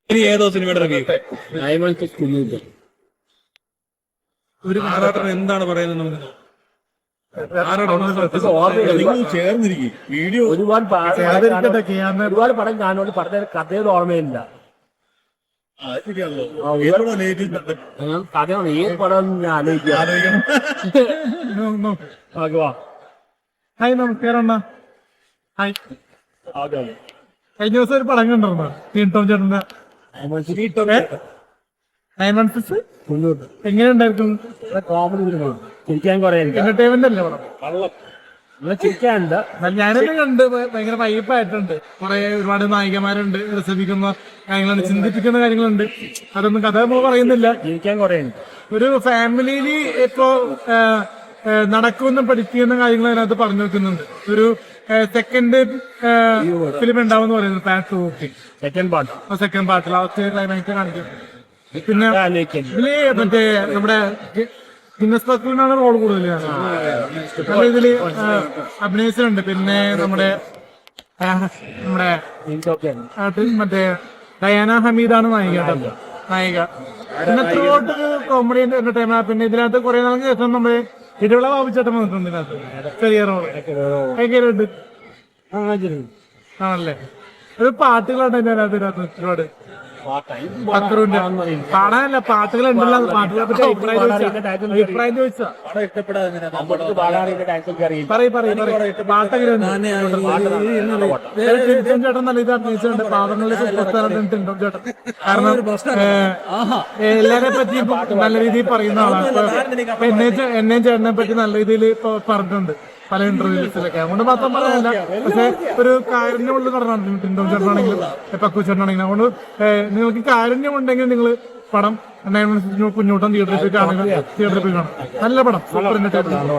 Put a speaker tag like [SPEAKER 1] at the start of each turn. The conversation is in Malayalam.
[SPEAKER 1] ഇനി ഏതോ സിനിമയുടെ റിവ്യൂ ഒരു ആറാട്ടൻ എന്താണ് പറയുന്നത് നമുക്ക് നിങ്ങൾ ചേർന്നിരിക്കും വീഡിയോ
[SPEAKER 2] ഒരുപാട് പടം കാണുകൊണ്ട് പറഞ്ഞ കഥയുടെ ഓർമ്മയില്ല. കഥയാണ് ഏത് പടം ഞാൻ ആലോചിക്കാം.
[SPEAKER 3] ഹായ് നമസ്കാരം അണ്ണാ. ഹായ്. കഴിഞ്ഞ ദിവസം ഒരു പടം കണ്ടിരുന്നു ടീം ചേട്ടന്റെ 9 months. എങ്ങനെ ഉണ്ടായിരിക്കും?
[SPEAKER 2] ചിരിക്കാൻ കുറെ
[SPEAKER 3] എന്റർടൈൻമെന്റ് അല്ലേ പടം?
[SPEAKER 2] ചിരിക്കാനുണ്ട്.
[SPEAKER 3] ഞാനത് കണ്ട് ഭയങ്കര വൈബായിട്ടുണ്ട്. ഒരുപാട് നായികമാരുണ്ട്, രസിപ്പിക്കുന്ന കാര്യങ്ങളുണ്ട്, ചിന്തിപ്പിക്കുന്ന കാര്യങ്ങളുണ്ട്. അതൊന്നും കഥ നമ്മൾ പറയുന്നില്ല.
[SPEAKER 2] ചിരിക്കാൻ കുറെ ഉണ്ട്.
[SPEAKER 3] ഒരു ഫാമിലിയിൽ ഇപ്പോ നടക്കുന്ന പഠിക്കുന്ന കാര്യങ്ങൾ അതിനകത്ത് പറഞ്ഞു വെക്കുന്നുണ്ട്. ഒരു സെക്കൻഡ് ഫിലിം ഉണ്ടാവും പറയുന്നത് part 2. Second part last climax കാണിക്കും. പിന്നെ ഇതില് മറ്റേ നമ്മുടെ ഗിന്നസ് ബുക്കിലാണ് റോൾ കൂടുതൽ ഇതില് അഭിനയിച്ചിട്ടുണ്ട്. പിന്നെ നമ്മുടെ മറ്റേ ഡയാന ഹമീദാണ് നായിക. പിന്നെ ത്രൂഔട്ട് കോമഡി എന്റർടൈൻമെന്റ്. പിന്നെ ഇതിനകത്ത് കുറെ നാൾക്ക് ശേഷം നമ്മുടെ ഇടവിള ബാബുച്ചേട്ടൻ വന്നിട്ടുണ്ട് ഇതിനകത്ത്. ചെറിയ റോള് ഭയങ്കരമുണ്ട് ആണല്ലേ. ഒരു പാട്ടുകളുണ്ട് ഇതിനകത്ത് ഒരുപാട്. പാടാനല്ല, പാട്ടുകളുണ്ടല്ലോ. പാട്ടുകളെ പറ്റി അഭിപ്രായം ചോദിച്ചാ പാട്ടെങ്ങനെ ചേട്ടൻ നല്ല ഇത് അഭിനയിച്ചിട്ടുണ്ട്. പാവങ്ങളിലേക്ക് ടിൻഡോ ചേട്ടൻ. കാരണം എല്ലാരെ പറ്റിയും നല്ല രീതിയിൽ പറയുന്ന ആളാണ്. എന്നെയും ചേട്ടനെ പറ്റി നല്ല രീതിയിൽ പറഞ്ഞിട്ടുണ്ട് പല ഇന്റർവ്യൂസിലൊക്കെ. അതുകൊണ്ട് മാത്രം പറയാനില്ല. പക്ഷെ ഒരു കാരുണ്യമുള്ള നടനാണ് ടിൻഡോ ചേട്ടനാണെങ്കിലും പക്കു ചേട്ടനാണെങ്കിലും. അതുകൊണ്ട് നിങ്ങൾക്ക് കാരുണ്യമുണ്ടെങ്കിൽ നിങ്ങൾ പടം കുഞ്ഞൂട്ടം തിയേറ്ററിൽ പോയി കാണുക. നല്ല പടം, സൂപ്പർ എന്റർടൈൻമെന്റ്.